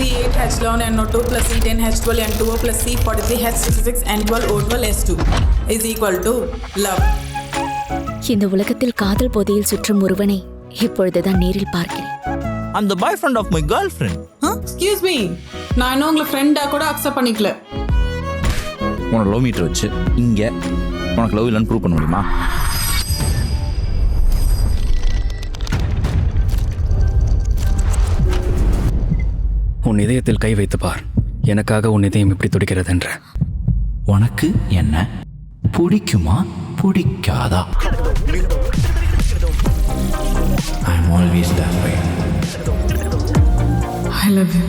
C8H11NO2 plus C10H12N2O plus C43H66N12O12S2 is equal to love. இந்த உலகத்தில் காதல் போதையில் சுற்றும் ஒருவனை இப்பொழுதுதான் நேரில் பார்க்கிறேன். I'm the boyfriend of my girlfriend. Excuse me. நான் இன்னும் உங்களை ஃப்ரெண்டா கூட அக்செப்ட் பண்ணிக்கல. உன்னோட லவ் மீட்டர் வச்சு இங்கே உனக்கு லவ் இல்லைன்னு ப்ரூவ் பண்ண முடியுமா? உன் இதயத்தில் கை வைத்து பார். எனக்காக உன் இதயம் எப்படி துடிக்கிறது என்ற. உனக்கு என்ன பிடிக்குமா பிடிக்காதா? I'm always that way. I love you.